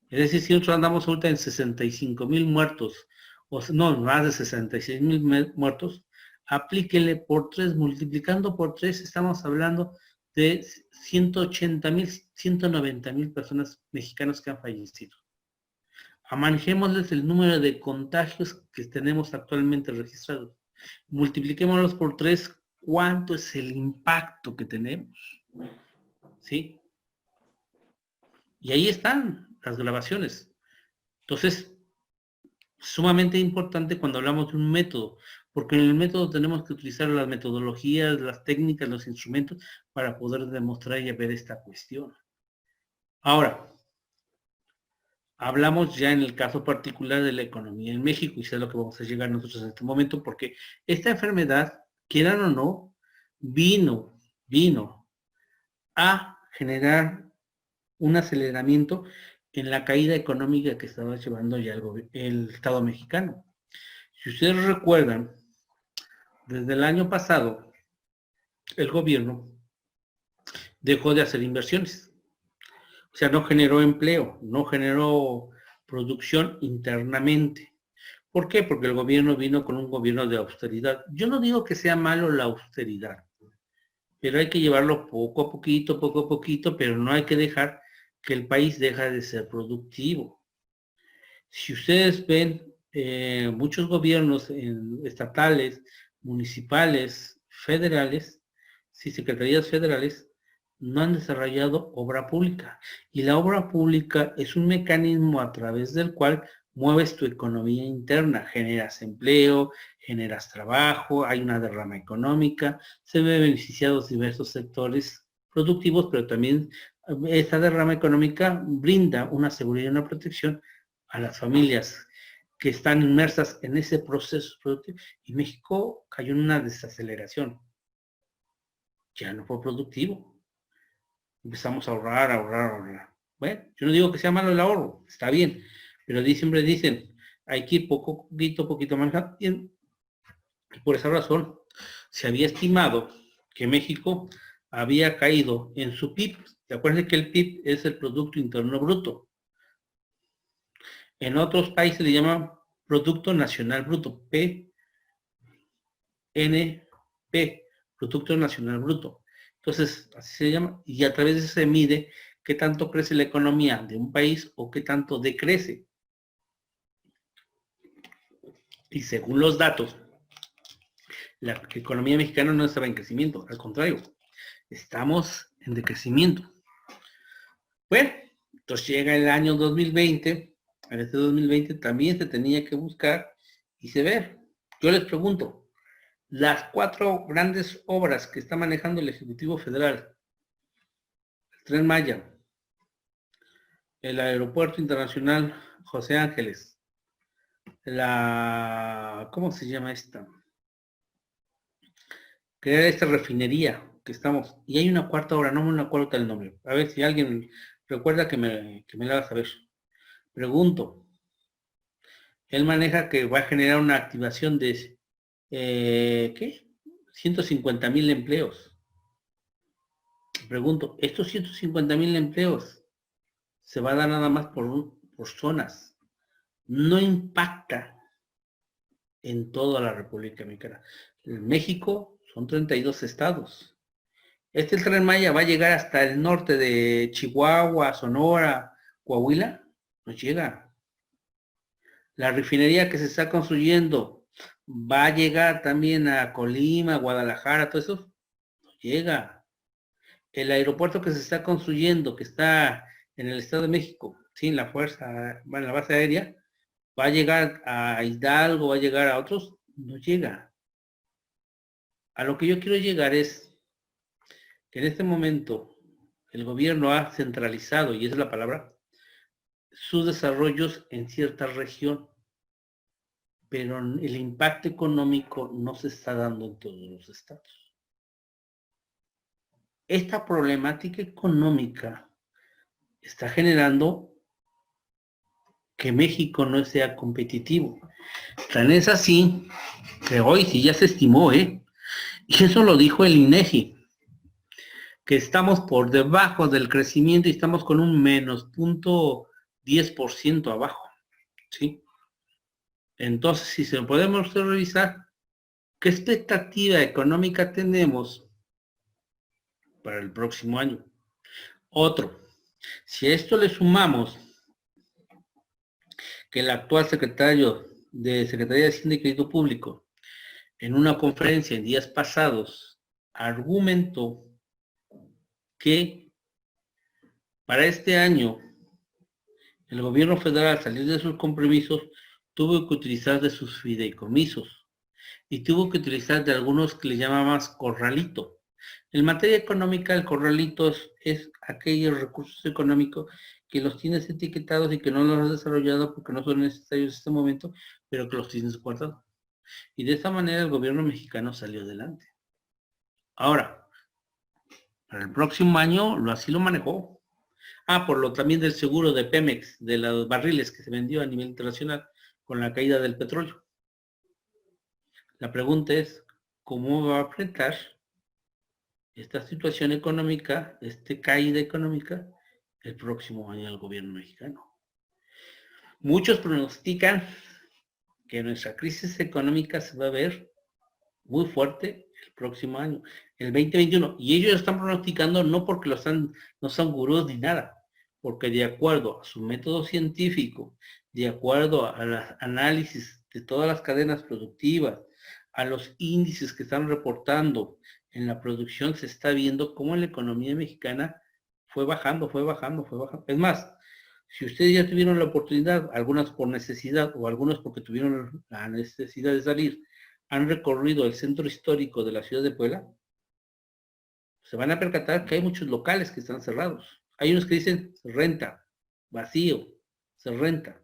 Es decir, si nosotros andamos ahorita en 65,000 muertos, o no, más de 66,000 muertos, aplíquenle por 3, multiplicando por 3 estamos hablando de 180,000, 190,000 personas mexicanos que han fallecido. Manejémosles el número de contagios que tenemos actualmente registrados. Multipliquémoslos por 3, ¿cuánto es el impacto que tenemos? ¿Sí? Y ahí están las grabaciones. Entonces, sumamente importante cuando hablamos de un método, porque en el método tenemos que utilizar las metodologías, las técnicas, los instrumentos para poder demostrar y ver esta cuestión. Ahora, hablamos ya en el caso particular de la economía en México, y eso es lo que vamos a llegar nosotros en este momento, porque esta enfermedad, quieran o no, vino a generar un aceleramiento en la caída económica que estaba llevando ya el Estado mexicano. Si ustedes recuerdan, desde el año pasado, el gobierno dejó de hacer inversiones. O sea, no generó empleo, no generó producción internamente. ¿Por qué? Porque el gobierno vino con un gobierno de austeridad. Yo no digo que sea malo la austeridad, pero hay que llevarlo poco a poquito, pero no hay que dejar que el país deje de ser productivo. Si ustedes ven, muchos gobiernos estatales, municipales, federales, secretarías federales, no han desarrollado obra pública. Y la obra pública es un mecanismo a través del cual mueves tu economía interna, generas empleo, generas trabajo, hay una derrama económica, se ven beneficiados diversos sectores productivos, pero también esta derrama económica brinda una seguridad y una protección a las familias que están inmersas en ese proceso productivo. Y México cayó en una desaceleración. Ya no fue productivo. Empezamos a ahorrar. Bueno, yo no digo que sea malo el ahorro, está bien, pero siempre dicen, hay que ir poquito manejando. Y por esa razón, se había estimado que México había caído en su PIB. Acuérdense que el PIB es el Producto Interno Bruto. En otros países le llaman Producto Nacional Bruto, PNP, Producto Nacional Bruto. Entonces, así se llama, y a través de eso se mide qué tanto crece la economía de un país o qué tanto decrece. Y según los datos, la economía mexicana no estaba en crecimiento, al contrario, estamos en decrecimiento. Bueno, entonces llega el año 2020, en este 2020 también se tenía que buscar y se ve. Yo les pregunto, las 4 grandes obras que está manejando el Ejecutivo Federal, el Tren Maya, el Aeropuerto Internacional José Ángeles, ¿cómo se llama esta? Crear esta refinería que estamos, y hay una 4ª obra, no me acuerdo el nombre, a ver si alguien recuerda que me la haga saber. Pregunto, él maneja que va a generar una activación de 150,000 empleos. Pregunto, ¿estos 150,000 empleos se va a dar nada más por zonas? No impacta en toda la República Mexicana. En México Son 32 estados. El Tren Maya va a llegar hasta el norte de Chihuahua, Sonora, Coahuila. No llega. La refinería que se está construyendo va a llegar también a Colima, Guadalajara, todo eso. No llega. El aeropuerto que se está construyendo, que está en el Estado de México, sin la fuerza, bueno, la base aérea, va a llegar a Hidalgo, va a llegar a otros, no llega. A lo que yo quiero llegar es que en este momento el gobierno ha centralizado, y esa es la palabra, sus desarrollos en cierta región, pero el impacto económico no se está dando en todos los estados. Esta problemática económica está generando que México no sea competitivo. Tan es así que hoy sí ya se estimó, y eso lo dijo el INEGI, que estamos por debajo del crecimiento y estamos con un menos 0.10% abajo, ¿sí? Entonces, si se lo podemos revisar, ¿qué expectativa económica tenemos para el próximo año? Otro, si a esto le sumamos que el actual secretario de Secretaría de Hacienda y Crédito Público, en una conferencia en días pasados, argumentó que para este año el gobierno federal, al salir de sus compromisos, tuvo que utilizar de sus fideicomisos y tuvo que utilizar de algunos que le llamamos corralito. En materia económica, el corralito es aquellos recursos económicos que los tienes etiquetados y que no los has desarrollado porque no son necesarios en este momento, pero que los tienes guardados. Y de esa manera el gobierno mexicano salió adelante. Ahora, para el próximo año así lo manejó. Por lo también del seguro de Pemex, de los barriles que se vendió a nivel internacional con la caída del petróleo. La pregunta es, ¿cómo va a enfrentar esta situación económica, esta caída económica, el próximo año el gobierno mexicano? Muchos pronostican que nuestra crisis económica se va a ver muy fuerte el próximo año, el 2021. Y ellos están pronosticando no porque no son gurús ni nada, porque de acuerdo a su método científico, de acuerdo a los análisis de todas las cadenas productivas, a los índices que están reportando en la producción, se está viendo cómo la economía mexicana fue bajando. Es más, si ustedes ya tuvieron la oportunidad, algunas por necesidad o algunos porque tuvieron la necesidad de salir, han recorrido el centro histórico de la ciudad de Puebla, se van a percatar que hay muchos locales que están cerrados. Hay unos que dicen se renta, vacío, se renta.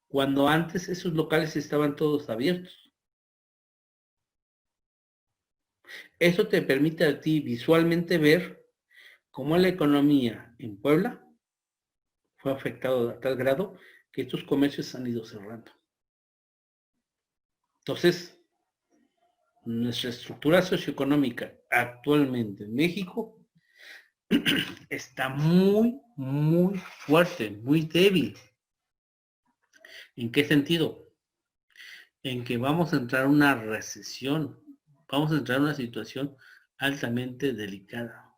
Cuando antes esos locales estaban todos abiertos. Eso te permite a ti visualmente ver cómo la economía en Puebla fue afectada a tal grado que estos comercios han ido cerrando. Entonces, nuestra estructura socioeconómica actualmente en México está muy, muy fuerte, muy débil. ¿En qué sentido? En que vamos a entrar en una recesión, vamos a entrar en una situación altamente delicada.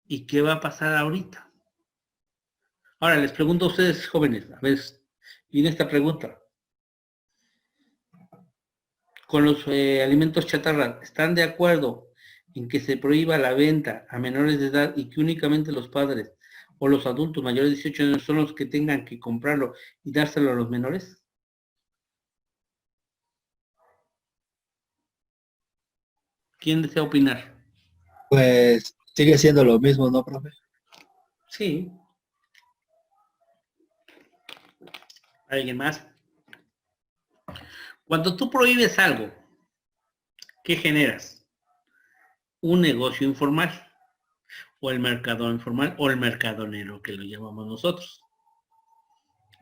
¿Y qué va a pasar ahorita? Ahora les pregunto a ustedes, jóvenes, a ver, viene esta pregunta. Con los alimentos chatarra, ¿están de acuerdo en que se prohíba la venta a menores de edad y que únicamente los padres o los adultos mayores de 18 años son los que tengan que comprarlo y dárselo a los menores? ¿Quién desea opinar? Pues sigue siendo lo mismo, ¿no, profe? Sí. ¿Alguien más? Cuando tú prohíbes algo, ¿qué generas? Un negocio informal, o el mercado informal, o el mercadonero, que lo llamamos nosotros.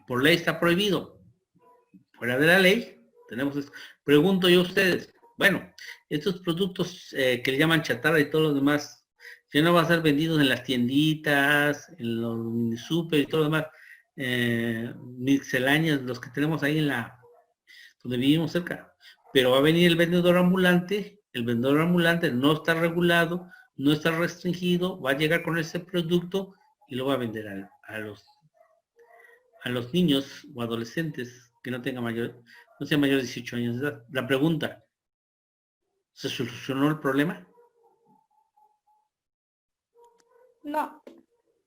Por ley está prohibido. Fuera de la ley, tenemos esto. Pregunto yo a ustedes, bueno, estos productos que le llaman chatarra y todo lo demás, ya no van a ser vendidos en las tienditas, en los mini super y todo lo demás, misceláneas, los que tenemos ahí donde vivimos cerca. Pero va a venir el vendedor ambulante no está regulado, no está restringido, va a llegar con ese producto y lo va a vender a los niños o adolescentes que no sean mayores de 18 años de edad. La pregunta, ¿se solucionó el problema? No.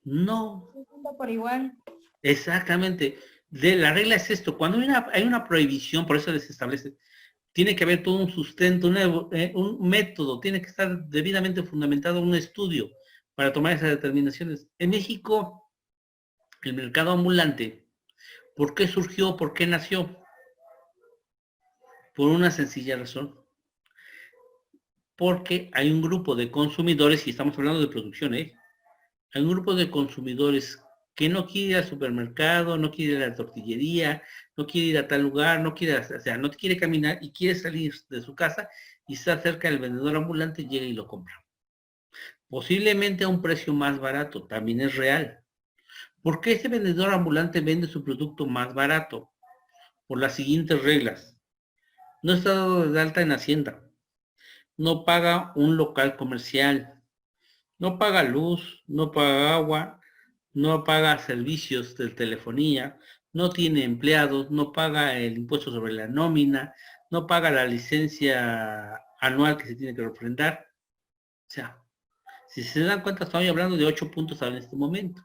No. Por igual. Exactamente. La regla es esto, cuando hay una prohibición, por eso se establece, tiene que haber todo un sustento, un método, tiene que estar debidamente fundamentado un estudio para tomar esas determinaciones. En México, el mercado ambulante, ¿por qué surgió? ¿Por qué nació? Por una sencilla razón. Porque hay un grupo de consumidores, y estamos hablando de producción, hay un grupo de consumidores que no quiere ir al supermercado, no quiere ir a la tortillería, no quiere ir a tal lugar, no quiere caminar y quiere salir de su casa y está cerca del vendedor ambulante, llega y lo compra. Posiblemente a un precio más barato, también es real. ¿Por qué ese vendedor ambulante vende su producto más barato? Por las siguientes reglas. No está dado de alta en Hacienda. No paga un local comercial. No paga luz, no paga agua, no paga servicios de telefonía, no tiene empleados, no paga el impuesto sobre la nómina, no paga la licencia anual que se tiene que refrendar. O sea, si se dan cuenta, estamos hablando de 8 puntos en este momento.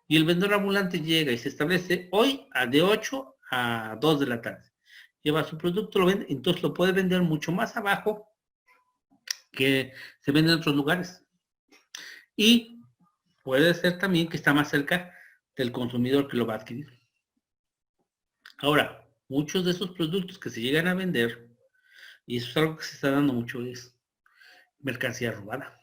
Y el vendedor ambulante llega y se establece hoy de 8 a 2 de la tarde. Lleva su producto, lo vende, entonces lo puede vender mucho más abajo que se vende en otros lugares. Y puede ser también que está más cerca del consumidor que lo va a adquirir. Ahora, muchos de esos productos que se llegan a vender, y eso es algo que se está dando mucho, es mercancía robada.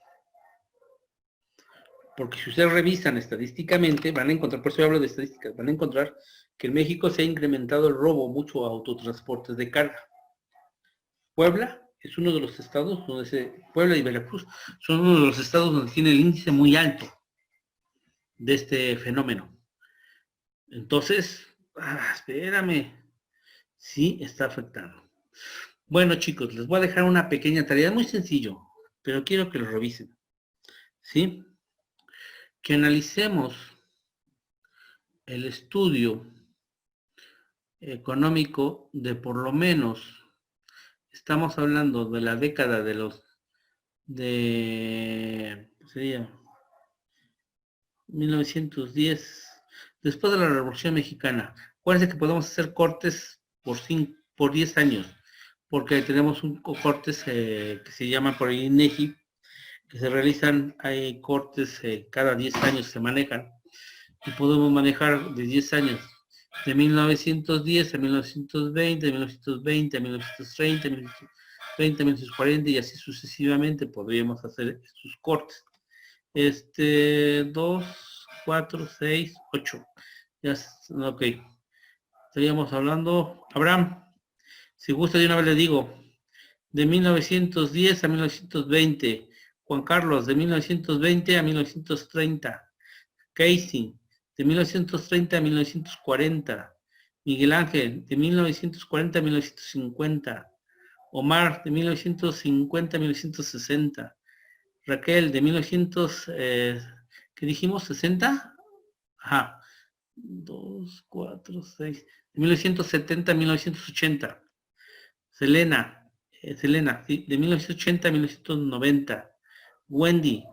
Porque si ustedes revisan estadísticamente, van a encontrar, por eso yo hablo de estadísticas, van a encontrar que en México se ha incrementado el robo mucho a autotransportes de carga. Puebla es uno de los estados Puebla y Veracruz son uno de los estados donde tiene el índice muy alto de este fenómeno. Entonces, espérame, sí está afectando. Bueno, chicos, les voy a dejar una pequeña tarea, muy sencillo, pero quiero que lo revisen, ¿sí? Que analicemos el estudio económico de por lo menos, estamos hablando de la década sería 1910, después de la Revolución Mexicana. Acuérdense que podemos hacer cortes por 10 años, porque tenemos cortes que se llaman por el INEGI, que se realizan, hay cortes cada 10 años se manejan, y podemos manejar de 10 años, de 1910 a 1920, de 1920 a 1930, 1930 a 1940, y así sucesivamente podríamos hacer estos cortes. 2, 4, 6, 8. Ya, ok. Estaríamos hablando, Abraham, si gusta de una vez le digo, de 1910 a 1920, Juan Carlos, de 1920 a 1930, Casey, de 1930 a 1940, Miguel Ángel, de 1940 a 1950, Omar, de 1950 a 1960, Raquel, de 1900, ¿qué dijimos? ¿60? Ajá. 2, 4, 6. De 1970 a 1980. Selena, sí, de 1980 a 1990. Wendy,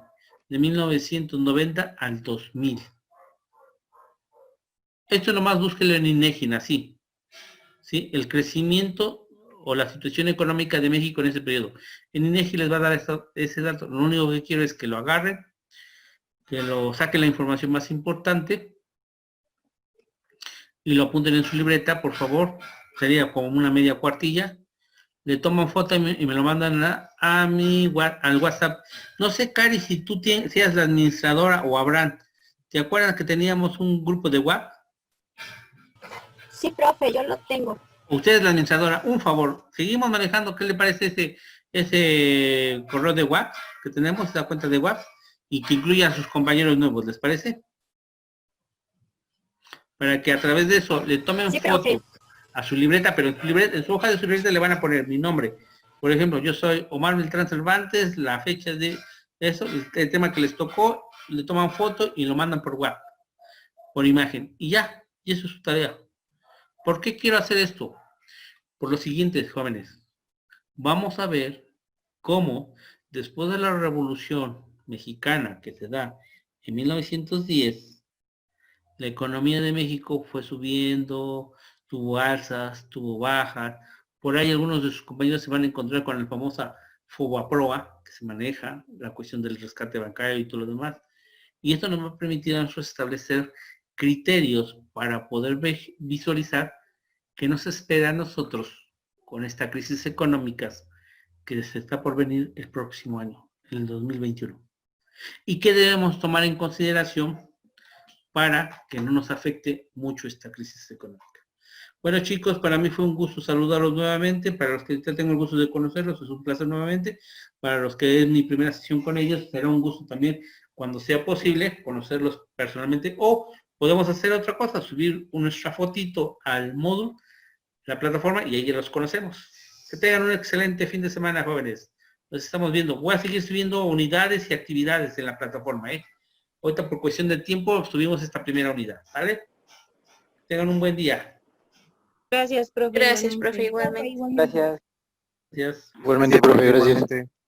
de 1990 al 2000. Esto nomás búsquelo en INEGI, así. ¿Sí? El crecimiento o la situación económica de México en ese periodo. En INEGI les va a dar ese dato. Lo único que quiero es que lo agarren, que lo saquen la información más importante y lo apunten en su libreta, por favor. Sería como una media cuartilla. Le toman foto y me lo mandan al WhatsApp. No sé, Cari, si tú seas la administradora o Abraham. ¿Te acuerdas que teníamos un grupo de WhatsApp? Sí, profe, yo lo tengo. Usted es la administradora, un favor, seguimos manejando, ¿qué le parece ese correo de WhatsApp que tenemos, esa cuenta de WhatsApp, y que incluya a sus compañeros nuevos, ¿les parece? Para que a través de eso le tomen fotos a su libreta, pero en su hoja de su libreta le van a poner mi nombre. Por ejemplo, yo soy Omar Beltrán Cervantes, la fecha de eso, el tema que les tocó, le toman foto y lo mandan por WhatsApp, por imagen, y ya, y eso es su tarea. ¿Por qué quiero hacer esto? Por lo siguiente, jóvenes. Vamos a ver cómo, después de la Revolución Mexicana que se da en 1910, la economía de México fue subiendo, tuvo alzas, tuvo bajas. Por ahí algunos de sus compañeros se van a encontrar con la famosa FOBAPROA, que se maneja, la cuestión del rescate bancario y todo lo demás. Y esto nos va a permitir a nosotros establecer criterios para poder visualizar qué nos espera a nosotros con esta crisis económica que se está por venir el próximo año, en el 2021. Y qué debemos tomar en consideración para que no nos afecte mucho esta crisis económica. Bueno, chicos, para mí fue un gusto saludarlos nuevamente. Para los que ya tengo el gusto de conocerlos, es un placer nuevamente. Para los que es mi primera sesión con ellos, será un gusto también, cuando sea posible, conocerlos personalmente. O podemos hacer otra cosa, subir nuestra fotito al módulo, la plataforma, y ahí ya los conocemos. Que tengan un excelente fin de semana, jóvenes. Nos estamos viendo. Voy a seguir subiendo unidades y actividades en la plataforma, Ahorita, por cuestión de tiempo, subimos esta primera unidad, ¿vale? Tengan un buen día. Gracias, profe. Igualmente. Gracias. Gracias. Igualmente, profe, gracias. Igualmente.